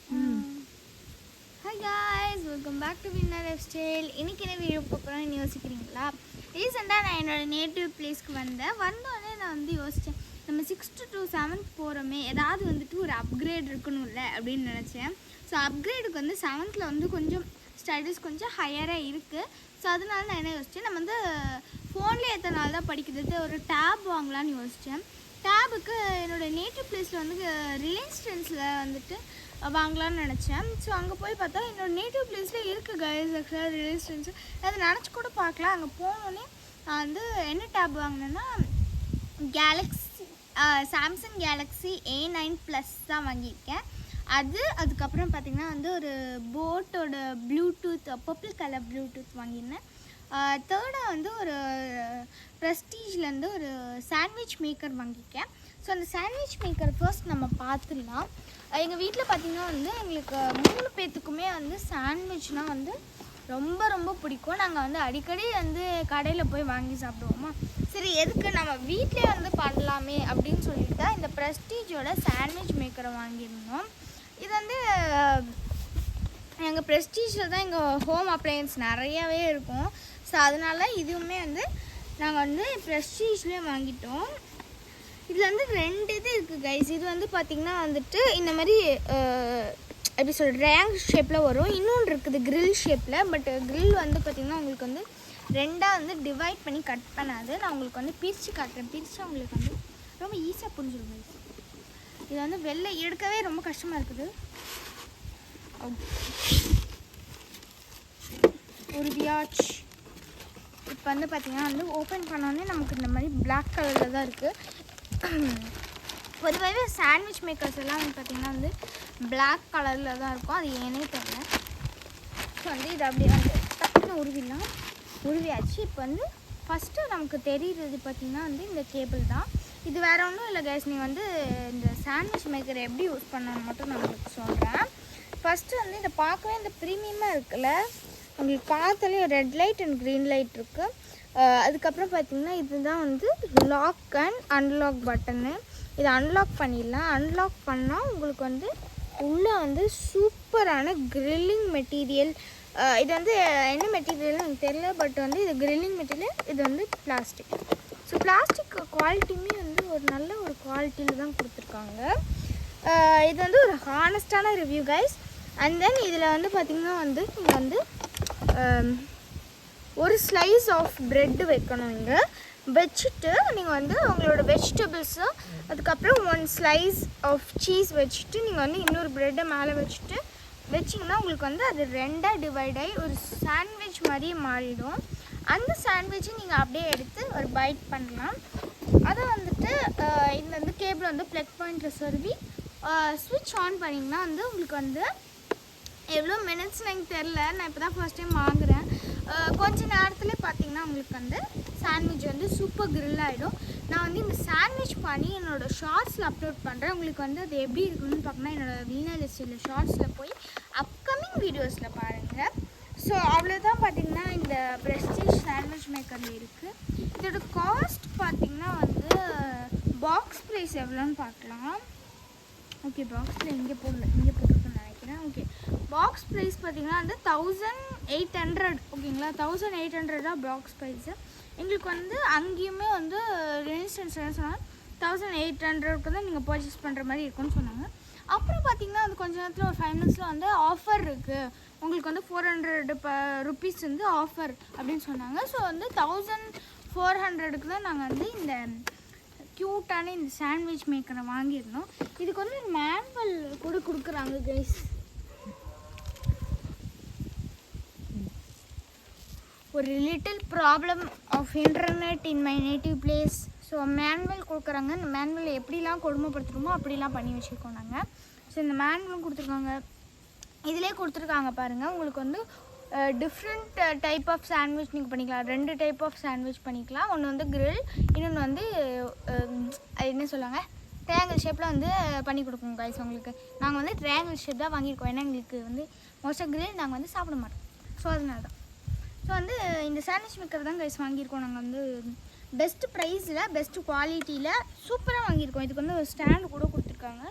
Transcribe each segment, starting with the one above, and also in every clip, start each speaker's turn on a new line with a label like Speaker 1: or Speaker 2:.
Speaker 1: Hi guys, welcome back to winner lifestyle. இன்றைக்கி என்ன video பார்க்குறோன்னு யோசிக்கிறீங்களா? ரீசெண்டாக நான் என்னோடய நேட்டிவ் பிளேஸ்க்கு வந்தோடனே நான் வந்து யோசித்தேன், நம்ம 6th to 7th போகிறோமே, ஏதாவது வந்துட்டு ஒரு அப்கிரேட் இருக்கணும்ல அப்படின்னு நினச்சேன். ஸோ அப்கிரேடுக்கு வந்து 7th வந்து கொஞ்சம் ஸ்டடீஸ் கொஞ்சம் ஹையராக இருக்குது. ஸோ அதனால நான் என்ன யோசித்தேன், நம்ம வந்து ஃபோன்லேயே எத்தனை நாள் தான் படிக்கிறது, ஒரு டேப் வாங்கலான்னு யோசித்தேன். டேபுக்கு என்னோடய நேட்டிவ் பிளேஸில் வந்து ரிலையன்ஸ் ட்ரெண்ட்ஸில் வந்துட்டு வாங்கலான்னு நினச்சேன். ஸோ அங்கே போய் பார்த்தா என்னோடய நேட்டிவ் பிளேஸில் இருக்குது கைஸ். ஆக்சுவலாக ரிலையன்ஸ் ட்ரெண்ட்ஸு அதை நினச்சி கூட பார்க்கலாம். அங்கே போனோடனே நான் வந்து என்ன டேப் வாங்கினேன்னா சாம்சங் கேலக்ஸி A9+ தான் வாங்கியிருக்கேன். அதுக்கப்புறம் பார்த்திங்கன்னா வந்து ஒரு போட்டோட ப்ளூடூத் பர்பிள் கலர் ப்ளூடூத் வாங்கியிருந்தேன். தேர்டாக வந்து ஒரு ப்ரெஸ்டீஜ்லேருந்து ஒரு சாண்ட்விச் மேக்கர் வாங்கியிருக்கேன். ஸோ அந்த சாண்ட்விச் மேக்கர் ஃபர்ஸ்ட் நம்ம பார்த்துடலாம். எங்கள் வீட்டில் பார்த்திங்கன்னா வந்து எங்களுக்கு 3 பேர்த்துக்குமே வந்து சாண்ட்விச்னால் வந்து ரொம்ப ரொம்ப பிடிக்கும். நாங்கள் வந்து அடிக்கடி வந்து கடையில் போய் வாங்கி சாப்பிடுவோமா. சரி, எதுக்கு நம்ம வீட்டிலே வந்து பண்ணலாமே அப்படின்னு சொல்லிட்டு தான் இந்த ப்ரெஸ்டீஜோட சாண்ட்விச் மேக்கரை வாங்கியிருந்தோம். இது வந்து எங்கள் ப்ரெஸ்டீஜில் தான் எங்கள் ஹோம் அப்ளையன்ஸ் நிறையாவே இருக்கும். ஸோ அதனால இதுவுமே வந்து நாங்கள் வந்து ப்ரெஸ்டீஜ்லேயே வாங்கிட்டோம். இதில் வந்து 2 இது இருக்குது கைஸ். இது வந்து பார்த்திங்கன்னா வந்துட்டு இந்த மாதிரி எப்படி சொல்கிற ரேங்க் ஷேப்பில் வரும். இன்னொன்று இருக்குது கிரில் ஷேப்பில். பட் கிரில் வந்து பார்த்திங்கன்னா உங்களுக்கு வந்து 2ஆக வந்து டிவைட் பண்ணி கட் பண்ணாது. நான் உங்களுக்கு வந்து பிரித்து காட்டுறேன். பிரித்து உங்களுக்கு வந்து ரொம்ப ஈஸியாக புரிஞ்சிடும் கைஸ். இது வந்து வெளில எடுக்கவே ரொம்ப கஷ்டமாக இருக்குது. ஒரு வியாச் இப்போ வந்து பார்த்திங்கன்னா வந்து ஓப்பன் பண்ணோடனே நமக்கு இந்த மாதிரி பிளாக் கலரில் தான் இருக்குது. பொதுவாகவே சாண்ட்விச் மேக்கர்ஸ் எல்லாம் வந்து பார்த்திங்கன்னா வந்து பிளாக் கலரில் தான் இருக்கும். அது ஏனே தெரியல. ஸோ வந்து இது அப்படியே வந்து டக்குன்னு உருவியாச்சு. இப்போ வந்து ஃபஸ்ட்டு நமக்கு தெரிகிறது பார்த்திங்கன்னா வந்து இந்த கேபிள் தான். இது வேறு ஒன்றும் இல்லை கேஸ். நீ வந்து இந்த சாண்ட்விச் மேக்கரை எப்படி யூஸ் பண்ணணும்னு மட்டும் நான் உங்களுக்கு சொல்கிறேன். ஃபஸ்ட்டு வந்து இதை பார்க்கவே இந்த ப்ரீமியமாக இருக்குல்ல, உங்களுக்கு பார்த்தாலே red light and green light இருக்குது. அதுக்கப்புறம் பார்த்திங்கன்னா இதுதான் வந்து லாக் அண்ட் அன்லாக் பட்டனு. இதை அன்லாக் பண்ணிடலாம். அன்லாக் பண்ணால் உங்களுக்கு வந்து உள்ளே வந்து சூப்பரான கிரில்லிங் மெட்டீரியல். இது வந்து என்ன மெட்டீரியல்னு எனக்கு தெரியல. பட் வந்து இது கிரில்லிங் மெட்டீரியல். இது வந்து பிளாஸ்டிக். ஸோ பிளாஸ்டிக் குவாலிட்டியுமே வந்து ஒரு நல்ல ஒரு குவாலிட்டியில் தான் கொடுத்துருக்காங்க. இது வந்து ஒரு ஹானஸ்டான ரிவ்யூ கைஸ். அண்ட் தென் இதில் வந்து பார்த்திங்கன்னா வந்து நீங்கள் வந்து ஒரு ஸ்லைஸ் ஆஃப் ப்ரெட்டு வைக்கணும். இங்கே வச்சுட்டு நீங்கள் வந்து உங்களோட வெஜிடபிள்ஸு, அதுக்கப்புறம் 1 ஸ்லைஸ் ஆஃப் சீஸ் வச்சுட்டு நீங்கள் வந்து இன்னொரு ப்ரெட்டை மேலே வச்சிங்கன்னா உங்களுக்கு வந்து அது 2ஆக டிவைட் ஆகி ஒரு சாண்ட்விச் மாதிரியே மாறிடும். அந்த சாண்ட்விட்சை நீங்கள் அப்படியே எடுத்து ஒரு பைட் பண்ணலாம். அதை வந்துட்டு இந்த வந்து கேபிள் வந்து ப்ளக் பாயிண்டில் சொருவி ஸ்விட்ச் ஆன் பண்ணிங்கன்னா வந்து உங்களுக்கு வந்து எவ்வளோ மினிட்ஸ்னு எனக்கு தெரில. நான் இப்போ தான் ஃபர்ஸ்ட் டைம் வாங்குகிறேன். கொஞ்சம் நேரத்துலேயே பார்த்தீங்கன்னா உங்களுக்கு வந்து சாண்ட்விச் வந்து சூப்பர் கிரில் ஆகிடும். நான் வந்து இந்த சாண்ட்விச் பண்ணி என்னோடய ஷார்ட்ஸில் அப்லோட் பண்ணுறேன். உங்களுக்கு வந்து அது எப்படி இருக்குன்னு பார்க்கணும். என்னோடய வின்னர் லிஸ்ட்டில் ஷார்ட்ஸில் போய் அப்கமிங் வீடியோஸில் பாருங்கள். ஸோ அவ்வளோதான் பார்த்திங்கன்னா இந்த ப்ரெஸ்டீஜ் சாண்ட்விச் மேக்கரில் இருக்குது. இதோட காஸ்ட் பார்த்திங்கன்னா வந்து பாக்ஸ் ப்ரைஸ் எவ்வளோன்னு பார்க்கலாம். ஓகே, பாக்ஸில் இங்கே போட்டுருக்குன்னு நினைக்கிறேன். ஓகே, பாக்ஸ் ப்ரைஸ் பார்த்திங்கன்னா வந்து 1800. ஓகேங்களா, 1800 பாக்ஸ் ப்ரைஸு. எங்களுக்கு வந்து அங்கேயுமே வந்து ரெசிஸ்டன்ஸ் என்ன சொன்னாங்க, 1800க்கு தான் நீங்கள் பர்ச்சேஸ் பண்ணுற மாதிரி இருக்குன்னு சொன்னாங்க. அப்புறம் பார்த்திங்கன்னா அது கொஞ்சம் நேரத்தில் ஒரு 5 மினிட்ஸில் வந்து ஆஃபர் இருக்குது, உங்களுக்கு வந்து 400 rupees வந்து ஆஃபர் அப்படின்னு சொன்னாங்க. ஸோ வந்து 1400க்கு தான் நாங்கள் வந்து இந்த க்யூட்டான இந்த சாண்ட்விச் மேக்கரை வாங்கியிருந்தோம். இதுக்கு வந்து மேனுவல் கூட கொடுக்குறாங்க கைஸ். ஒரு little problem of internet in my native place. So manual கொடுக்குறாங்க. இந்த மேனுவல் எப்படிலாம் கொடுமைப்படுத்துகிறோமோ அப்படிலாம் பண்ணி வச்சுருக்கோம் நாங்கள். ஸோ இந்த மேனுவலும் கொடுத்துருக்காங்க. இதிலே கொடுத்துருக்காங்க பாருங்கள். உங்களுக்கு வந்து டிஃப்ரெண்ட் டைப் ஆஃப் சாண்ட்விச் நீங்கள் பண்ணிக்கலாம். 2 டைப் ஆஃப் சாண்ட்விச் பண்ணிக்கலாம். ஒன்று வந்து கிரில், இன்னொன்று வந்து அது என்ன சொல்லுவாங்க, ட்ரையாங்கிள் ஷேப்பில் வந்து பண்ணி கொடுப்போம் கைஸ் உங்களுக்கு. நாங்கள் வந்து ட்ரையாங்கிள் ஷேப் தான் வாங்கியிருக்கோம். ஏன்னா எங்களுக்கு வந்து மோஸ்ட்டாக கிரில் நாங்கள் வந்து சாப்பிட மாட்டோம். ஸோ அதனால தான். ஸோ வந்து இந்த சாண்ட்விச் மேக்கர் தான் கைஸ் வாங்கியிருக்கோம். நாங்கள் வந்து பெஸ்ட்டு ப்ரைஸில் பெஸ்ட்டு குவாலிட்டியில் சூப்பராக வாங்கியிருக்கோம். இதுக்கு வந்து ஒரு ஸ்டாண்டு கூட கொடுத்துருக்காங்க. கொடுத்துருக்காங்க.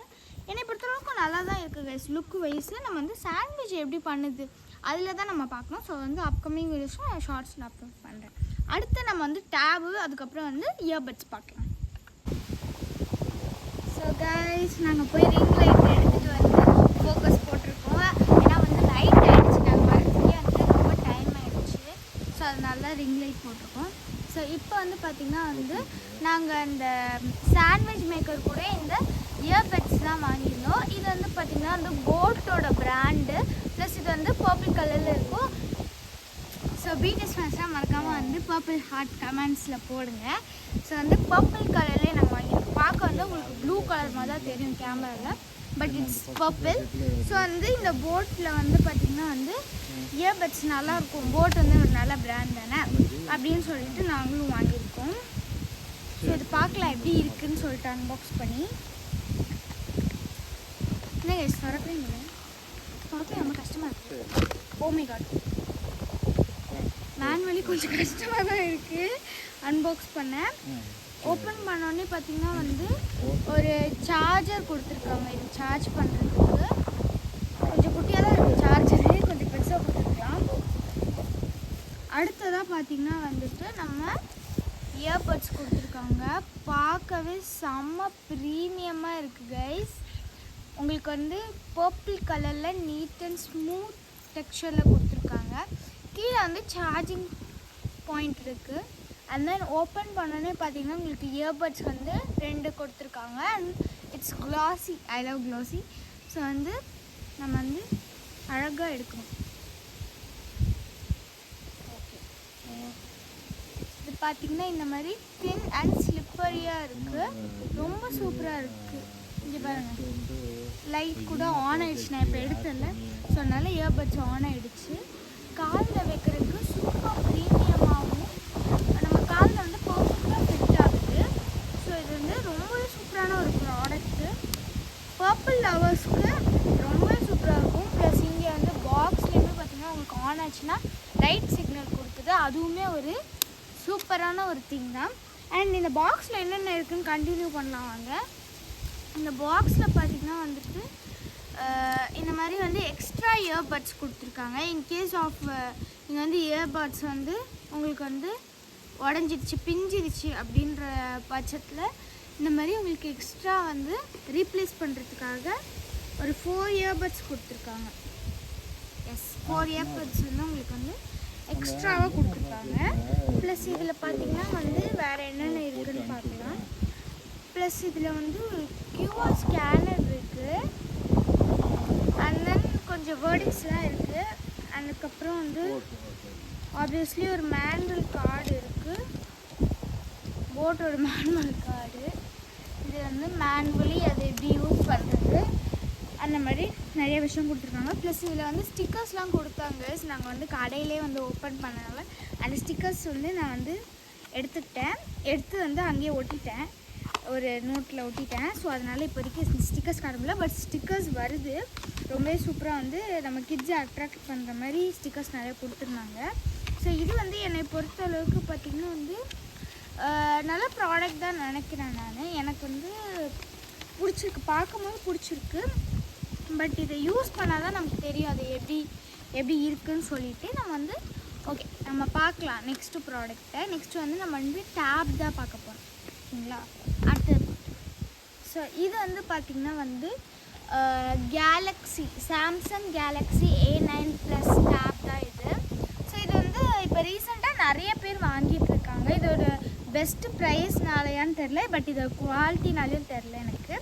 Speaker 1: என்னை பொறுத்தளவுக்கு நல்லா தான் இருக்குது கைஸ். லுக் வைஸு நம்ம வந்து சாண்ட்விச் எப்படி பண்ணுது அதில் தான் நம்ம பார்க்கணும். ஸோ வந்து அப்கமிங் வீடியோஸும் ஷார்ட்ஸ் நான் அப்லோட் பண்ணுறேன். அடுத்து நம்ம வந்து டேபு, அதுக்கப்புறம் வந்து இயர்பட்ஸ் பார்க்கலாம். ஸோ கைஸ், நாங்கள் போய் ரிங் லைட் எடுத்துகிட்டு வந்து ஃபோக்கஸ் போட்டிருக்கோம். ஏன்னா வந்து லைட் ஆகிடுச்சு, நாங்கள் வரதுக்கே வந்து ரொம்ப டைம் ஆகிடுச்சு. ஸோ அதனால ரிங் லைட் போட்டிருக்கோம். ஸோ இப்போ வந்து பார்த்திங்கன்னா வந்து நாங்கள் இந்த சாண்ட்விச் மேக்கர் கூட இந்த இயர்பட்ஸ் தான் வாங்கியிருந்தோம். இது வந்து பார்த்திங்கன்னா வந்து போட்டோட பிராண்டு, ப்ளஸ் இது வந்து பர்பிள் கலரில் இருக்கும். ஸோ பிடிஎஸ் ஃபேன்ஸ்லாம் மறக்காமல் வந்து பர்பிள் ஹார்ட் கமெண்ட்ஸில் போடுங்க. ஸோ வந்து பர்பிள் கலர்லேயே நாங்கள் வாங்கியிருக்கோம். பார்க்க வந்து உங்களுக்கு ப்ளூ கலர் மாதிரி தான் தெரியும் கேமராவில், பட் இட்ஸ் பர்பிள். ஸோ வந்து இந்த போட்டில் வந்து பார்த்திங்கன்னா வந்து இயர்பட்ஸ் நல்லாயிருக்கும். போட் வந்து ஒரு நல்ல பிராண்ட் தானே அப்படின்னு சொல்லிட்டு நாங்களும் வாங்கியிருக்கோம். ஸோ இது பார்க்கலாம் எப்படி இருக்குதுன்னு சொல்லிட்டு அன்பாக்ஸ் பண்ணி. என்ன கைஸ் திறக்கிறீங்க? திறக்க ரொம்ப கஷ்டமாக இருக்குது. ஓ மை காட், மேனுவலி கொஞ்சம் கஷ்டமாக தான் இருக்குது அன்பாக்ஸ் பண்ண. ஓப்பன் பண்ணோடனே பார்த்திங்கன்னா வந்து ஒரு சார்ஜர் கொடுத்துருக்காங்க. இது சார்ஜ் பண்ணுறதுக்கு கொஞ்சம் குட்டியாக தான் இருக்குது சார்ஜரு, கொஞ்சம் பெருசாக கொடுத்துருக்கலாம். அடுத்ததாக பார்த்திங்கன்னா வந்துட்டு நம்ம இயர்பட்ஸ் கொடுத்துருக்காங்க. பார்க்கவே செம்ம ப்ரீமியமாக இருக்குது கைஸ். உங்களுக்கு வந்து பர்பிள் கலரில் நீட் அண்ட் ஸ்மூத் டெக்ஸ்சரில் கொடுத்துருக்காங்க. கீழே வந்து சார்ஜிங் பாயிண்ட் இருக்குது. அண்ட் தென் ஓப்பன் பண்ணோன்னே பார்த்தீங்கன்னா உங்களுக்கு இயர்பட்ஸ் வந்து 2 கொடுத்துருக்காங்க. And it's glossy, I love glossy. So வந்து நம்ம வந்து அழகாக எடுக்கணும். ஓகே, இது பார்த்திங்கன்னா இந்த மாதிரி தின் அண்ட் ஸ்லிப்பரியாக இருக்குது. ரொம்ப சூப்பராக இருக்குது. இங்கே பாருங்கள், லைட் கூட ஆன் ஆகிடுச்சு. நான் இப்போ எடுத்தல, ஸோ அதனால் இயர்பட்ஸ் ஆன் ஆகிடுச்சு. காலில் வைக்கிறதுக்கு சூப்பர் ப்ரீமியமாகவும் நம்ம காலில் வந்து பர்ஃபெக்டாக ஃபிட் ஆகுது. ஸோ இது வந்து ரொம்பவே சூப்பரான ஒரு ப்ராடக்ட்டு. பர்பிள் லவர்ஸ்க்கு ரொம்பவே சூப்பராக இருக்கும். ப்ளஸ் இங்கே வந்து பாக்ஸ்லேயுமே பார்த்திங்கன்னா உங்களுக்கு ஆன் ஆச்சுன்னா லைட் சிக்னல் கொடுக்குது. அதுவுமே ஒரு சூப்பரான ஒரு திங் தான். அண்ட் இந்த பாக்ஸில் என்னென்ன இருக்குதுன்னு கண்டினியூ பண்ணலாம் வாங்க. இந்த பாக்ஸில் பார்த்திங்கன்னா வந்துட்டு இந்த மாதிரி வந்து எக்ஸ்ட்ரா இயர்பட்ஸ் கொடுத்துருக்காங்க. இன்கேஸ் ஆஃப் நீங்கள் வந்து இயர்பட்ஸ் வந்து உங்களுக்கு வந்து உடஞ்சிடுச்சு, பிஞ்சிடுச்சு அப்படின்ற பட்சத்தில் இந்த மாதிரி உங்களுக்கு எக்ஸ்ட்ரா வந்து ரீப்ளேஸ் பண்ணுறதுக்காக ஒரு 4 இயர்பட்ஸ் கொடுத்துருக்காங்க. எஸ், 4 இயர்பட்ஸ் வந்து உங்களுக்கு வந்து எக்ஸ்ட்ராவாக கொடுத்துருக்காங்க. ப்ளஸ் இதில் பார்த்திங்கன்னா வந்து வேறு என்னென்ன இருக்குதுன்னு பார்க்கலாம். ப்ளஸ் இதில் வந்து ஒரு QR ஸ்கேனர் இருக்குது. அண்ட் தென் கொஞ்சம் வேர்டிங்ஸ்லாம் இருக்குது. அதுக்கப்புறம் வந்து ஆப்வியஸ்லி ஒரு மேனுவல் கார்டு இருக்குது. போட்டோட மேனுவல் கார்டு. இது வந்து மேனுவலி அதை எப்படி யூஸ் பண்ணுறது அந்த மாதிரி நிறைய விஷயம் கொடுத்துருக்காங்க. ப்ளஸ் இதில் வந்து ஸ்டிக்கர்ஸ்லாம் கொடுத்தாங்க. நாங்கள் வந்து கடையிலே வந்து ஓப்பன் பண்ணனால அந்த ஸ்டிக்கர்ஸ் வந்து நான் வந்து எடுத்து வந்து அங்கேயே ஒட்டிட்டேன், ஒரு நோட்டில் ஒட்டிட்டேன். ஸோ அதனால் இப்போதைக்கு ஸ்டிக்கர்ஸ் காணல, பட் ஸ்டிக்கர்ஸ் வருது. ரொம்பவே சூப்பராக வந்து நம்ம கிட்ஸை அட்ராக்ட் பண்ணுற மாதிரி ஸ்டிக்கர்ஸ் நிறைய கொடுத்துருந்தாங்க. ஸோ இது வந்து என்னை பொறுத்த அளவுக்கு பார்த்திங்கன்னா வந்து நல்ல ப்ராடக்ட் தான் நினைக்கிறேன் நான். எனக்கு வந்து பிடிச்சிருக்கு, பார்க்கும்போது பிடிச்சிருக்கு. பட் இதை யூஸ் பண்ணால் தான் நமக்கு தெரியும் அது எப்படி இருக்குதுன்னு சொல்லிவிட்டு நம்ம வந்து ஓகே நம்ம பார்க்கலாம் நெக்ஸ்ட்டு ப்ராடக்ட்டை. நெக்ஸ்ட்டு வந்து நம்ம வந்து டேப் தான் பார்க்க போகிறோம், ஓகேங்களா? அடுத்தது ஸோ இது வந்து பார்த்திங்கன்னா வந்து Galaxy, Samsung Galaxy A9+ tape தான் இது. ஸோ இது வந்து இப்போ ரீசெண்டாக நிறைய பேர் வாங்கிட்டு இருக்காங்க. இதோட பெஸ்ட்டு ப்ரைஸ்னாலையான்னு தெரில, பட் இதோட குவாலிட்டினாலையும் தெரில எனக்கு.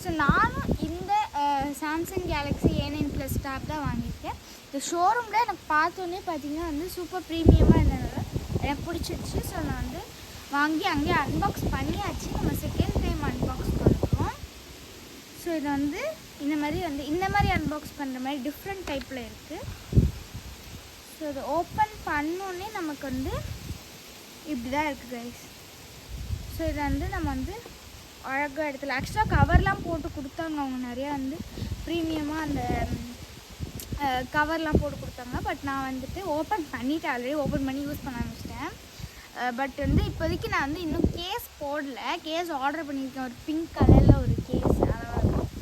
Speaker 1: ஸோ நானும் இந்த சாம்சங் கேலக்ஸி A9+ டேப் தான் வாங்கியிருக்கேன். இந்த ஷோரூமில் எனக்கு பார்த்தோன்னே பார்த்திங்கன்னா வந்து சூப்பர் ப்ரீமியமாக இருந்ததுனால எனக்கு பிடிச்சிருச்சு. ஸோ நான் வந்து வாங்கி அங்கேயே அன்பாக்ஸ் பண்ணியாச்சு. நம்ம செகண்ட் டைம் அன்பாக்ஸ் பண்ணுறோம். ஸோ இது வந்து இந்த மாதிரி அன்பாக்ஸ் பண்ணுற மாதிரி டிஃப்ரெண்ட் டைப்பில் இருக்குது. ஸோ இதை ஓப்பன் பண்ணோன்னே நமக்கு வந்து இப்படி தான் இருக்குது கைஸ். ஸோ இதை வந்து நம்ம வந்து அழகாக இடத்துல ஆக்சுவலாக கவர்லாம் போட்டு கொடுத்தாங்க அவங்க நிறையா வந்து ப்ரீமியமாக அந்த கவர்லாம் போட்டு கொடுத்தாங்க. பட் நான் வந்துட்டு ஓப்பன் பண்ணிவிட்டேன், ஆல்ரெடி ஓப்பன் பண்ணி யூஸ் பண்ண ஆரம்பிச்சிட்டேன். பட் வந்து இப்போதைக்கு நான் வந்து இன்னும் கேஸ் போடல. கேஸ் ஆர்டர் பண்ணியிருக்கேன், ஒரு பிங்க் கலரில் ஒரு கேஸ், நல்லா இருக்கும்.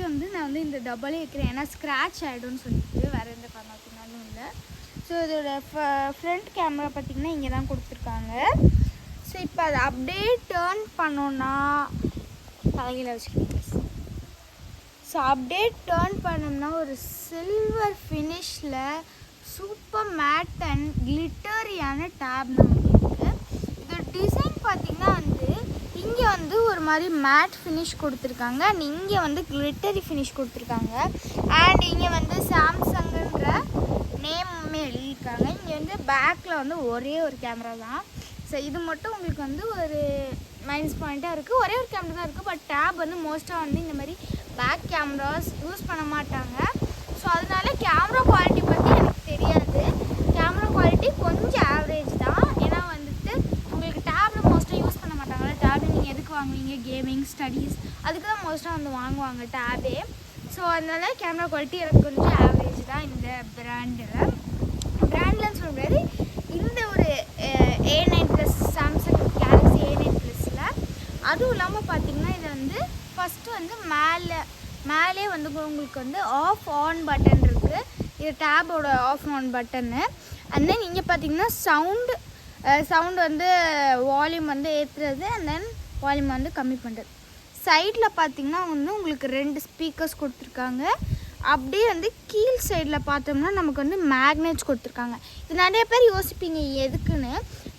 Speaker 1: வரைக்கும் வந்து நான் வந்து இந்த டபுளே வைக்கிறேன், ஏன்னா ஸ்க்ராட்ச் ஆகிடும்னு சொல்லிட்டு வேறு எந்த காரணத்தினாலும் இல்லை. ஸோ இதோட ஃப்ரண்ட் கேமரா பார்த்திங்கன்னா இங்கே தான் கொடுத்துருக்காங்க. ஸோ இப்போ அதை அப்படியே டேர்ன் பண்ணோன்னா தலையில் வச்சுக்கிட்டேன். ஸோ அப்படியே டேர்ன் பண்ணோம்னா ஒரு சில்வர் ஃபினிஷில் சூப்பர் மேட் அண்ட் கிளிட்டரியான டேப் நமக்கு இருக்குது. இதோட டிசைன் பார்த்திங்கன்னா வந்து இங்கே வந்து ஒரு மாதிரி மேட் ஃபினிஷ் கொடுத்துருக்காங்க அண்ட் இங்கே வந்து கிளிட்டரி ஃபினிஷ் கொடுத்துருக்காங்க. அண்ட் இங்கே வந்து சாம்சங்குன்ற நேமுமே எழுதியிருக்காங்க. இங்கே வந்து பேக்கில் வந்து ஒரே ஒரு கேமரா தான். ஸோ இது மட்டும் உங்களுக்கு வந்து ஒரு மைனஸ் பாயிண்ட்டாக இருக்குது. ஒரே ஒரு கேமரா தான் இருக்குது. பட் டேப் வந்து மோஸ்ட்டாக வந்து இந்த மாதிரி பேக் கேமராஸ் யூஸ் பண்ண மாட்டாங்க. ஸோ அதனால கேமரா குவாலிட்டி பற்றி எனக்கு தெரியாது. கேமரா குவாலிட்டி கொஞ்சம் ஆவரேஜ் தான். ஏன்னா வந்துட்டு உங்களுக்கு டேப்ல மோஸ்ட்டாக யூஸ் பண்ண மாட்டாங்கல்ல. டேப் நீங்கள் எதுக்கு வாங்குவீங்க? கேமிங், ஸ்டடீஸ், அதுக்கு தான் மோஸ்ட்டாக வந்து வாங்குவாங்க டேபே. ஸோ அதனால கேமரா குவாலிட்டி எனக்கு கொஞ்சம் ஆவரேஜ் தான் இந்த பிராண்ட்லன்னு சொல்ல முடியாது. இந்த ஒரு A9+ சாம்சங் கேலக்ஸி A9+ல அதுவும் இல்லாமல் பார்த்தீங்கன்னா இதை வந்து ஃபஸ்ட்டு வந்து மேலே வந்து உங்களுக்கு வந்து ஆஃப் ஆன் பட்டன் இருக்குது. இது டேபோட ஆஃப் ஆன் பட்டன்னு. அண்ட் தென் இங்கே பார்த்தீங்கன்னா சவுண்டு வந்து வால்யூம் வந்து ஏற்றுறது அண்ட் தென் வால்யூம் வந்து கம்மி பண்ணுறது. சைடில் பார்த்தீங்கன்னா வந்து உங்களுக்கு 2 ஸ்பீக்கர்ஸ் கொடுத்துருக்காங்க. அப்படியே வந்து கீழ் சைடில் பார்த்தோம்னா நமக்கு வந்து மேக்னெட்ஸ் கொடுத்துருக்காங்க. இது நிறைய பேர் யோசிப்பீங்க எதுக்குன்னு.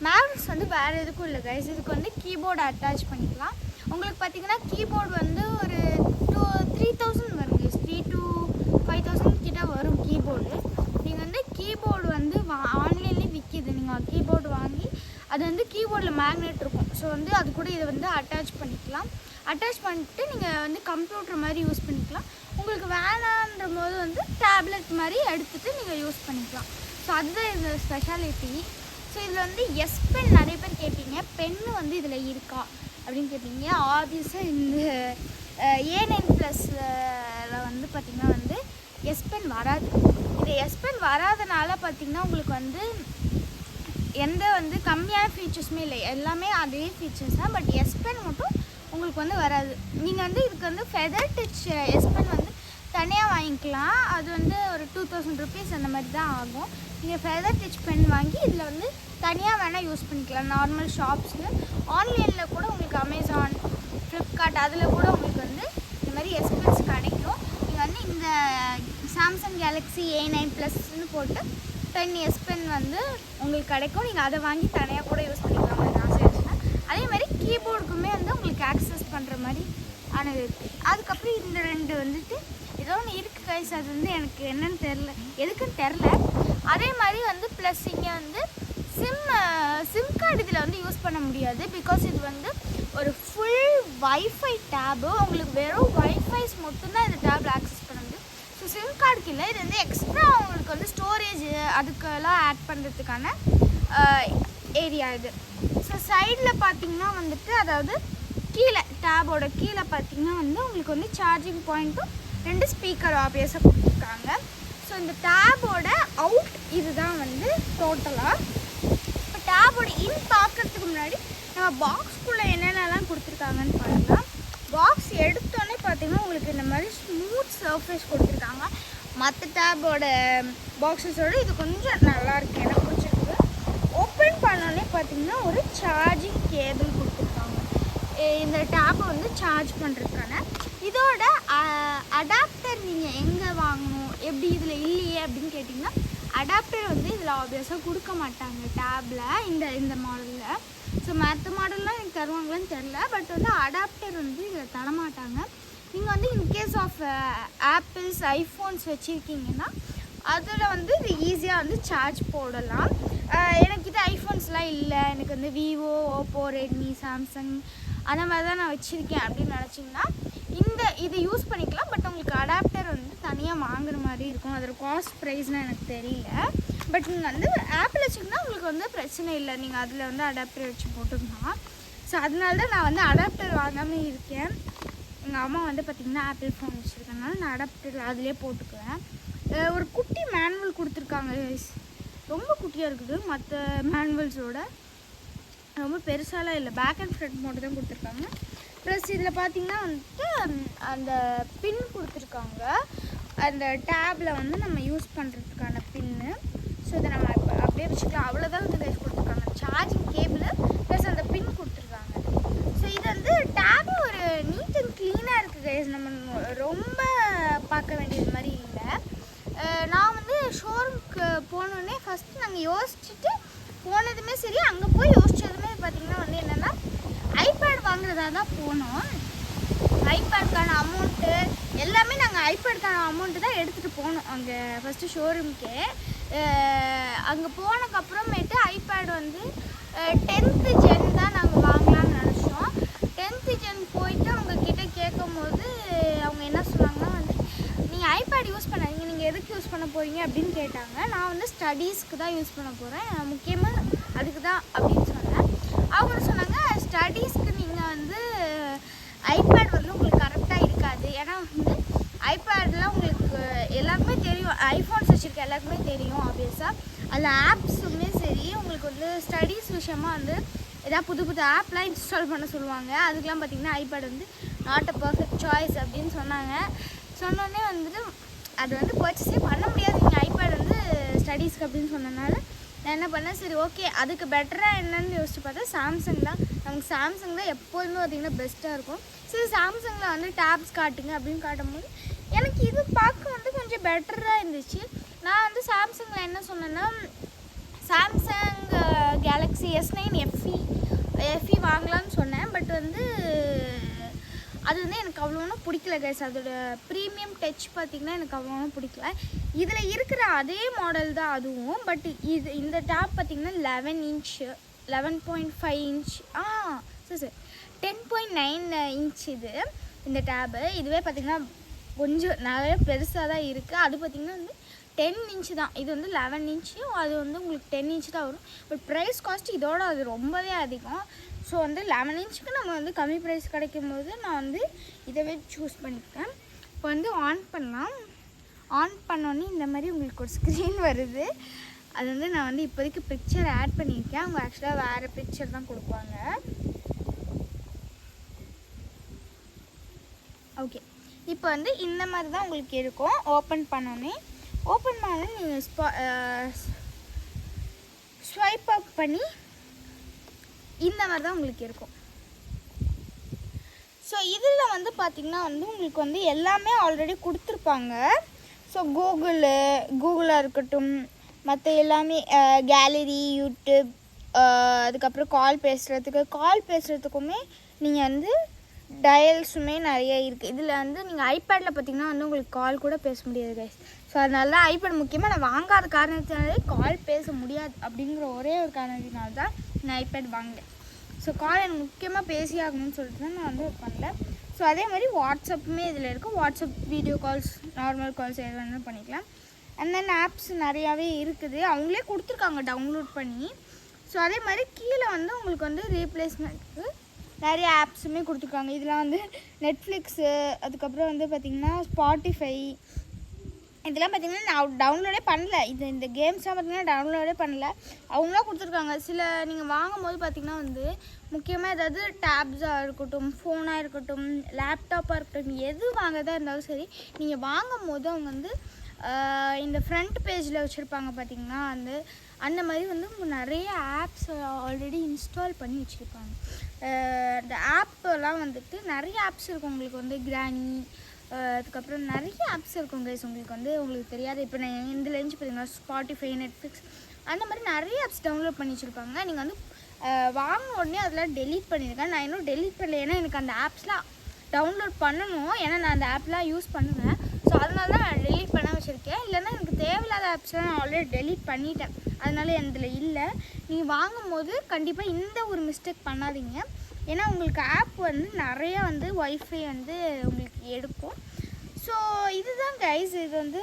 Speaker 1: மேக்னெட்ஸ் வந்து வேறு எதுக்கும் இல்லை கைஸ். இதுக்கு வந்து கீபோர்டு அட்டாச் பண்ணிக்கலாம். உங்களுக்கு பார்த்தீங்கன்னா கீபோர்டு வந்து ஒரு 3000 வரும். 3 to 5000 கிட்ட வரும் கீபோர்டு. நீங்கள் வந்து கீபோர்டு வந்து ஆன்லைன்லேயே விற்கிது. நீங்கள் கீபோர்டு வாங்கி அது வந்து கீபோர்டில் மேக்னெட் இருக்கும். ஸோ வந்து அது கூட இதை வந்து அட்டாச் பண்ணிக்கலாம். அட்டாச் பண்ணிட்டு நீங்கள் வந்து கம்ப்யூட்டர் மாதிரி யூஸ் பண்ணிக்கலாம். உங்களுக்கு வேணான்ற போது வந்து டேப்லெட் மாதிரி எடுத்துகிட்டு நீங்கள் யூஸ் பண்ணிக்கலாம். ஸோ அதுதான் இந்த ஸ்பெஷாலிட்டி. ஸோ இதில் வந்து எஸ் பென் நிறைய பேர் கேட்பீங்க, பென்னு வந்து இதில் இருக்கா அப்படின்னு கேட்பீங்க. ஆப்வியஸாக இந்த A9+ல வந்து பார்த்திங்கன்னா வந்து எஸ் பென் வராது. இது எஸ் பென் வராதனால பார்த்திங்கன்னா உங்களுக்கு வந்து எந்த வந்து கம்மியான ஃபீச்சர்ஸுமே இல்லை, எல்லாமே அதே ஃபீச்சர்ஸ் தான். பட் எஸ் பென் மட்டும் உங்களுக்கு வந்து வராது. நீங்கள் வந்து இதுக்கு வந்து ஃபெதர் டச் எஸ் பென் வந்து தனியாக வாங்கிக்கலாம். அது வந்து ஒரு 2000 rupees அந்த மாதிரி தான் ஆகும். நீங்கள் ஃபெதர் டச் பென் வாங்கி இதில் வந்து தனியாக வேணால் யூஸ் பண்ணிக்கலாம். நார்மல் ஷாப்ஸில் ஆன்லைனில் கூட உங்களுக்கு அமேசான், ஃப்ளிப்கார்ட் அதில் கூட உங்களுக்கு வந்து இந்த மாதிரி எஸ் பென்ஸ் கிடைக்கும். நீங்கள் வந்து இந்த சாம்சங் கேலக்ஸி A9+ன்னு போட்டு 10 எஸ் பென் வந்து உங்களுக்கு கிடைக்கும். நீங்கள் அதை வாங்கி தனியாக கூட யூஸ் பண்ணிக்கலாம் உங்களுக்கு ஆசை இருந்துச்சுன்னா. அதே மாதிரி கீபோர்டுக்குமே வந்து உங்களுக்கு ஆக்சஸ் பண்ணுற மாதிரி ஆனது இருக்குது. அதுக்கப்புறம் இந்த 2 வந்துட்டு ஏதோ ஒன்று இருக்குது கைஸ். அது வந்து எனக்கு என்னன்னு தெரில, எதுக்குன்னு தெரில. அதே மாதிரி வந்து ப்ளஸ் இங்கே வந்து சிம் கார்டு இதில் வந்து யூஸ் பண்ண முடியாது. பிகாஸ் இது வந்து ஒரு ஃபுல் வைஃபை டேபு. உங்களுக்கு வெறும் வைஃபைஸ் மட்டும்தான் இந்த டேபில் ஆக்சஸ் பண்ண முடியும். ஸோ சிம் கார்டுக்கு இல்லை, இது வந்து எக்ஸ்ட்ரா உங்களுக்கு வந்து ஸ்டோரேஜ் அதுக்கெல்லாம் ஆட் பண்ணுறதுக்கான ஏரியா இது. ஸோ சைடில் பார்த்தீங்கன்னா வந்துட்டு அதாவது கீழே டேபோட கீழே பார்த்தீங்கன்னா வந்து உங்களுக்கு வந்து சார்ஜிங் பாயிண்ட்டும் 2 ஸ்பீக்கர் ஆப்வியஸாக கொடுத்துருக்காங்க. ஸோ இந்த டேபோட அவுட் இதுதான் வந்து டோட்டலாக. இப்போ டேபோட இன் பார்க்குறதுக்கு முன்னாடி நம்ம பாக்ஸ்குள்ளே என்னென்னலாம் கொடுத்துருக்காங்கன்னு பாருங்கள். பாக்ஸ் எடுத்தோடனே பார்த்தீங்கன்னா உங்களுக்கு இந்த மாதிரி ஸ்மூத் சர்ஃபேஸ் கொடுத்துருக்காங்க. மற்ற டேபோட பாக்ஸஸோடு இது கொஞ்சம் நல்லாயிருக்கு, எனக்கு பிடிச்சிருக்கு. ஓப்பன் பண்ணோடனே பார்த்தீங்கன்னா ஒரு சார்ஜிங் கேபிள் கொடுத்துருக்காங்க. இந்த டேப்பை வந்து சார்ஜ் பண்ணுறதுக்கான இதோட அடாப்டர் நீங்கள் எங்கே வாங்கணும், எப்படி இதில் இல்லையே அப்படின்னு கேட்டிங்கன்னா அடாப்டர் வந்து இதில் ஆப்வியஸாக கொடுக்க மாட்டாங்க டேப்பில் இந்த மாடலில். ஸோ மற்ற மாடல்லாம் எனக்கு தருவாங்களான்னு தெரில. பட் வந்து அடாப்டர் வந்து இதில் தரமாட்டாங்க. நீங்கள் வந்து இன்கேஸ் ஆஃப் ஆப்பிள்ஸ், ஐஃபோன்ஸ் வச்சுருக்கீங்கன்னா அதில் வந்து இது ஈஸியாக வந்து சார்ஜ் போடலாம். எனக்கு இது ஐஃபோன்ஸ்லாம் இல்லை, எனக்கு வந்து விவோ, ஓப்போ, ரெட்மி, சாம்சங் அந்த மாதிரி தான் நான் வச்சுருக்கேன் அப்படின்னு நினச்சிங்கன்னா இது யூஸ் பண்ணிக்கலாம். பட் உங்களுக்கு அடாப்டர் வந்து தனியாக வாங்குற மாதிரி இருக்கும். அதோட காஸ்ட் ப்ரைஸ்னால் எனக்கு தெரியல. பட் நீங்கள் வந்து ஆப்பிள் வச்சுக்கிங்கன்னா உங்களுக்கு வந்து பிரச்சனை இல்லை, நீங்கள் அதில் வந்து அடாப்டர் வச்சு போட்டுக்கலாம். ஸோ அதனால தான் நான் வந்து அடாப்டர் வாங்காமல் இருக்கேன். எங்கள் அம்மா வந்து பார்த்திங்கன்னா ஆப்பிள் ஃபோன் வச்சுருக்கனால நான் அடாப்டர் அதிலே போட்டுக்குவேன். ஒரு குட்டி மேனுவல் கொடுத்துருக்காங்க, ரொம்ப குட்டியாக இருக்குது. மற்ற மேனுவல்ஸோட ரொம்ப பெருசாலாம் இல்லை, பேக் அண்ட் ஃப்ரண்ட் மட்டும் தான் கொடுத்துருக்காங்க. ப்ளஸ் இதில் பார்த்தீங்கன்னா வந்துட்டு அந்த பின் கொடுத்துருக்காங்க, அந்த டேப்பில் வந்து நம்ம யூஸ் பண்ணுறதுக்கான பின்னு. ஸோ இதை நம்ம இப்போ அப்படியே வச்சுக்கலாம். அவ்வளோதான் வந்து கைஸ் கொடுத்துருக்காங்க. சார்ஜிங் கேபிள் ப்ளஸ் அந்த பின் கொடுத்துருக்காங்க. ஸோ இது வந்து டேப் ஒரு நீட் அண்ட் க்ளீனாக இருக்குது கைஸ். நம்ம ரொம்ப பார்க்க வேண்டியது மாதிரி இல்லை. நான் வந்து ஷோரூமுக்கு போனோடனே ஃபஸ்ட்டு நாங்கள் யோசிச்சுட்டு போனதுமே சரி, அங்கே போய் யோசிச்சதுமே பார்த்திங்கன்னா வந்து என்னென்னா ஐபேட் வாங்குறதா தான் போனோம். ஐபேடுக்கான அமௌண்ட்டு எல்லாமே நாங்கள் ஐபேடுக்கான அமௌண்ட்டு தான் எடுத்துகிட்டு போனோம் அங்கே ஃபஸ்ட்டு ஷோரூமுக்கே. அங்கே போனதுக்கப்புறமேட்டு ஐபேட் வந்து 10th gen தான் நாங்கள் வாங்கலாம்னு நினச்சோம். 10th gen போயிட்டு அவங்கக்கிட்ட கேட்கும் போது அவங்க என்ன சொன்னாங்கன்னா வந்து நீங்கள் ஐபேட் யூஸ் பண்ணாதீங்க, நீங்கள் எதுக்கு யூஸ் பண்ண போகிறீங்க அப்படின்னு கேட்டாங்க. நான் வந்து ஸ்டடீஸ்க்கு தான் யூஸ் பண்ண போகிறேன், முக்கியமாக அதுக்கு தான் அப்படின்னு சொன்னேன். அவங்க சொன்னாங்க ஸ்டடீஸ்க்கு நீங்கள் வந்து ஐபேட் வந்து உங்களுக்கு கரெக்டாக இருக்காது. ஏன்னா வந்து ஐபேட்லாம் உங்களுக்கு எல்லாருக்குமே தெரியும், ஐஃபோன்ஸ் வச்சுருக்க எல்லாருக்குமே தெரியும் ஆப்வியஸாக. அதில் ஆப்ஸுமே சரி உங்களுக்கு வந்து ஸ்டடீஸ் விஷயமா வந்து ஏதாவது புது புது ஆப்லாம் இன்ஸ்டால் பண்ண சொல்லுவாங்க. அதுக்கெலாம் பார்த்திங்கன்னா ஐபேட் வந்து நாட் அ பர்ஃபெக்ட் சாய்ஸ் அப்படின்னு சொன்னாங்க. சொன்னோடனே வந்துட்டு அது வந்து பர்ச்சேஸே பண்ண முடியாது நீங்கள் ஐபேட் வந்து ஸ்டடீஸ்க்கு அப்படின்னு சொன்னனால நான் என்ன பண்ணேன், சரி ஓகே அதுக்கு பெட்டராக என்னன்னு யோசிச்சு பார்த்தா சாம்சங் தான். நமக்கு சாம்சங் தான் எப்போதுமே பார்த்திங்கன்னா பெஸ்ட்டாக இருக்கும். சரி சாம்சங்கில் வந்து டேப்ஸ் காட்டுங்க அப்படின்னு காட்டும்போது எனக்கு இது பார்க்க வந்து கொஞ்சம் பெட்டராக இருந்துச்சு. நான் வந்து சாம்சங்கில் என்ன சொன்னேன்னா சாம்சங் கேலக்ஸி S9 FE வாங்கலான்னு சொன்னேன். பட் வந்து அது வந்து எனக்கு அவ்வளோனா பிடிக்கல கைஸ். அதோட ப்ரீமியம் டச் பார்த்திங்கன்னா எனக்கு அவ்வளோனா பிடிக்கல. இதில் இருக்கிற அதே மாடல் தான் அதுவும். பட் இந்த டேப் பார்த்திங்கன்னா 11 inch 11.5 inch சரி 10.9 inch இது இந்த டேபு. இதுவே பார்த்திங்கன்னா கொஞ்சம் நிறைய பெருசாக தான் இருக்குது. அது பார்த்திங்கன்னா வந்து 10 inch தான். இது வந்து 11 inch, அது வந்து உங்களுக்கு 10 inch தான் வரும். பட் ப்ரைஸ் காஸ்ட் இதோட அது ரொம்பவே அதிகம். ஸோ வந்து 11 inchக்கு நம்ம வந்து கம்மி ப்ரைஸ் கிடைக்கும் போது நான் வந்து இதவே சூஸ் பண்ணியிருக்கேன். இப்போ வந்து ஆன் பண்ணலாம். ஆன் பண்ணோன்னே இந்த மாதிரி உங்களுக்கு ஒரு ஸ்க்ரீன் வருது. அது வந்து நான் வந்து இப்போதைக்கு பிக்சர் ஆட் பண்ணியிருக்கேன். அவங்க ஆக்சுவலாக வேறு பிக்சர் தான் கொடுப்பாங்க. ஓகே, இப்போ வந்து இந்த மாதிரி தான் உங்களுக்கு இருக்கும். ஓப்பன் பண்ணோன்னே நீங்கள் ஸ்வைப் அப் பண்ணி இந்த மாதிரி தான் உங்களுக்கு இருக்கும். ஸோ இதில் வந்து பார்த்திங்கன்னா வந்து உங்களுக்கு வந்து எல்லாமே ஆல்ரெடி கொடுத்துருப்பாங்க. ஸோ கூகுளாக இருக்கட்டும், மற்ற எல்லாமே கேலரி, யூடியூப், அதுக்கப்புறம் கால் பேசுகிறதுக்குமே நீங்கள் வந்து டயல்ஸுமே நிறைய இருக்குது. இதில் வந்து நீங்கள் ஐபேடில் பார்த்திங்கன்னா வந்து உங்களுக்கு கால் கூட பேச முடியாது கைஸ். ஸோ அதனால ஐபேட் முக்கியமாக நான் வாங்காத காரணத்தினாலே கால் பேச முடியாது அப்படிங்கிற ஒரே ஒரு காரணத்தினால தான் நான் ஐபேட் வாங்கினேன். ஸோ கால் எனக்கு முக்கியமாக பேசி ஆகணும்னு சொல்லிட்டு தான் நான் வந்து பண்ணல. ஸோ அதே மாதிரி வாட்ஸ்அப்புமே இதில் இருக்குது. WhatsApp video calls, normal calls எது வேணாலும் பண்ணிக்கலாம். அண்ட் தென் ஆப்ஸ் நிறையாவே இருக்குது, அவங்களே கொடுத்துருக்காங்க டவுன்லோட் பண்ணி. ஸோ அதே மாதிரி கீழே வந்து உங்களுக்கு வந்து ரீப்ளேஸ்மெண்ட்டுக்கு நிறைய ஆப்ஸுமே கொடுத்துருக்காங்க. இதெல்லாம் வந்து நெட்ஃப்ளிக்ஸு, அதுக்கப்புறம் வந்து பார்த்திங்கன்னா ஸ்பாட்டிஃபை, இதெல்லாம் பார்த்திங்கன்னா நான் டவுன்லோடே பண்ணல. இந்த கேம்ஸ்லாம் பார்த்திங்கன்னா டவுன்லோடே பண்ணல, அவங்களாம் கொடுத்துருக்காங்க. சில நீங்கள் வாங்கும் போது பார்த்திங்கன்னா வந்து முக்கியமாக ஏதாவது டேப்ஸாக இருக்கட்டும், ஃபோனாக இருக்கட்டும், லேப்டாப்பாக இருக்கட்டும், எது வாங்குறதா இருந்தாலும் சரி, நீங்கள் வாங்கும் போது அவங்க வந்து இந்த ஃப்ரண்ட் பேஜில் வச்சுருப்பாங்க பார்த்திங்கன்னா அந்த மாதிரி வந்து நிறைய ஆப்ஸ் ஆல்ரெடி இன்ஸ்டால் பண்ணி வச்சுருப்பாங்க. அந்த ஆப்பெல்லாம் வந்துட்டு நிறைய ஆப்ஸ் இருக்கும். உங்களுக்கு வந்து கிரானி, அதுக்கப்புறம் நிறைய ஆப்ஸ் இருக்கும் கைஸ். உங்களுக்கு தெரியாது. இப்போ நான் இதில் இருந்துச்சு பார்த்தீங்கன்னா ஸ்பாட்டிஃபை, நெட்ஃப்ளிக்ஸ், அந்த மாதிரி நிறைய ஆப்ஸ் டவுன்லோட் பண்ணி வச்சுருப்பாங்க. நீங்கள் வந்து வாங்க உடனே அதெல்லாம் டெலீட் பண்ணியிருக்கேன். நான் இன்னும் டெலீட் பண்ணல, ஏன்னா எனக்கு அந்த ஆப்ஸ்லாம் டவுன்லோட் பண்ணணும். ஏன்னா நான் அந்த ஆப்லாம் யூஸ் பண்ணுவேன். ஸோ அதனால தான் நான் டெலீட் பண்ண வச்சுருக்கேன். இல்லைன்னா எனக்கு தேவையில்லாத ஆப்ஸ்லாம் நான் ஆல்ரெடி டெலீட் பண்ணிட்டேன். அதனால இதில் இல்லை. நீங்கள் வாங்கும் போது கண்டிப்பாக இந்த ஒரு மிஸ்டேக் பண்ணாதீங்க. ஏன்னா உங்களுக்கு ஆப் வந்து நிறையா வந்து ஒய்ஃபை வந்து உங்களுக்கு எடுக்கும். ஸோ இதுதான் கைஸ். இது வந்து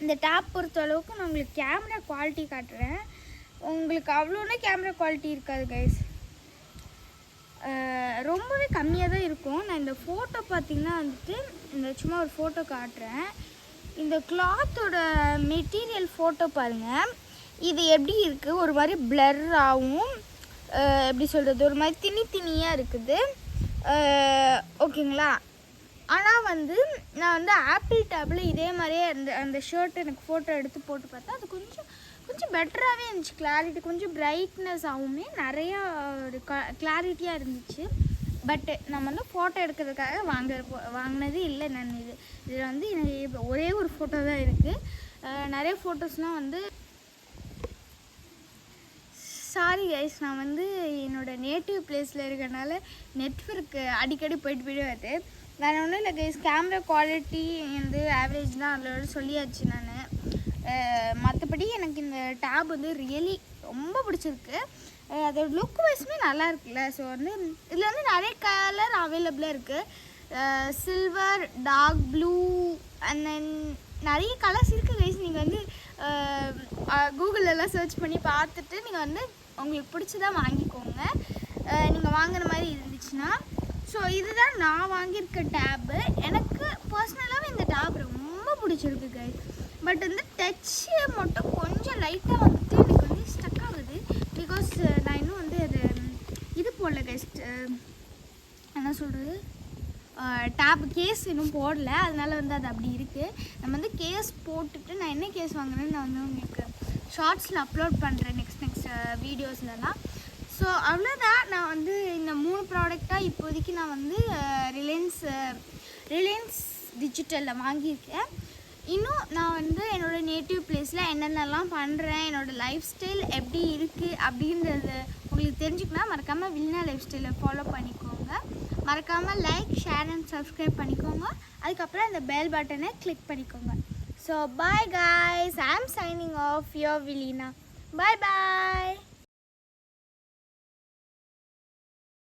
Speaker 1: இந்த டேப் பொறுத்த அளவுக்கு நான் உங்களுக்கு கேமரா குவாலிட்டி காட்டுறேன். உங்களுக்கு அவ்வளோனா கேமரா குவாலிட்டி இருக்காது கைஸ், ரொம்பவே கம்மியாக தான் இருக்கும். நான் இந்த ஃபோட்டோ பார்த்திங்கன்னா வந்துட்டு இந்த சும்மா ஒரு ஃபோட்டோ காட்டுறேன். இந்த கிளாத்தோட மெட்டீரியல் ஃபோட்டோ பாருங்கள். இது எப்படி இருக்குது, ஒரு மாதிரி பிளர் ஆகும், எப்படி சொல்கிறது, ஒரு மாதிரி திணியாக இருக்குது. ஓகேங்களா. ஆனால் வந்து நான் வந்து ஆப்பிள் டேப்பில் இதே மாதிரியே அந்த ஷர்ட் எனக்கு ஃபோட்டோ எடுத்து போட்டு பார்த்தா அது கொஞ்சம் பெட்டராகவே இருந்துச்சு. கிளாரிட்டி கொஞ்சம் பிரைட்னஸ் ஆகுமே நிறையா ஒரு கிளாரிட்டியாக இருந்துச்சு. பட்டு நம்ம வந்து ஃபோட்டோ எடுக்கிறதுக்காக வாங்கினது இல்லை. நான் இதில் வந்து எனக்கு ஒரே ஒரு ஃபோட்டோ தான் இருக்குது. நிறைய ஃபோட்டோஸ்லாம் வந்து சாரி கைஸ், நான் வந்து என்னோடய நேட்டிவ் பிளேஸில் இருக்கிறனால நெட்வொர்க் அடிக்கடி போயிட்டு வருது. வேறு ஒன்றும் இல்லை கைஸ், கேமரா குவாலிட்டி வந்து ஆவரேஜ் தான் அதோட சொல்லியாச்சு நான். மற்றபடி எனக்கு இந்த டேப் வந்து ரியலி ரொம்ப பிடிச்சிருக்கு. அதோட லுக் வைஸுமே நல்லா இருக்குல்ல. ஸோ வந்து இதில் வந்து நிறைய கலர் அவைலபிளாக இருக்குது. Silver, dark blue and then நிறைய கலர்ஸ் இருக்குது கைஸ். நீங்கள் வந்து கூகுளெல்லாம் சர்ச் பண்ணி பார்த்துட்டு நீங்கள் வந்து உங்களுக்கு பிடிச்சதாக வாங்கிக்கோங்க நீங்கள் வாங்குற மாதிரி இருந்துச்சுன்னா. ஸோ இதுதான் நான் வாங்கியிருக்க டேப்பு. எனக்கு பர்சனலாகவே இந்த டேப் ரொம்ப பிடிச்சிருக்கு கைஸ். பட் வந்து டச்சு மட்டும் கொஞ்சம் லைட்டாக வந்துட்டு எனக்கு வந்து ஸ்டக் ஆகுது. பிகாஸ் நான் இன்னும் வந்து அது இது போடல கைஸ், என்ன சொல்கிறது, டேப் கேஸ் இன்னும் போடல. அதனால் வந்து அது அப்படி இருக்குது. நம்ம வந்து கேஸ் போட்டுட்டு நான் என்ன கேஸ் வாங்கினேன்னு நான் வந்து உங்களுக்கு ஷார்ட்ஸில் அப்லோட் பண்ணுறேன் நெக்ஸ்ட் வீடியோஸ்லலாம். ஸோ அவ்வளோதான். நான் வந்து இந்த 3 ப்ராடக்டாக இப்போதைக்கு நான் வந்து ரிலையன்ஸ் டிஜிட்டலில் வாங்கியிருக்கேன். இன்னும் நான் வந்து என்னோடய நேட்டிவ் பிளேஸில் என்னென்னலாம் பண்ணுறேன், என்னோடய லைஃப் ஸ்டைல் எப்படி இருக்குது அப்படின்றது உங்களுக்கு தெரிஞ்சுக்கணும்னா மறக்காமல் வில்னா லைஃப் ஸ்டைலை ஃபாலோ பண்ணிக்கோங்க. மறக்காமல் லைக், ஷேர் அண்ட் சப்ஸ்கிரைப் பண்ணிக்கோங்க. அதுக்கப்புறம் அந்த பெல் பட்டனை கிளிக் பண்ணிக்கோங்க. So bye guys, I'm signing off, your Vilina. Bye bye.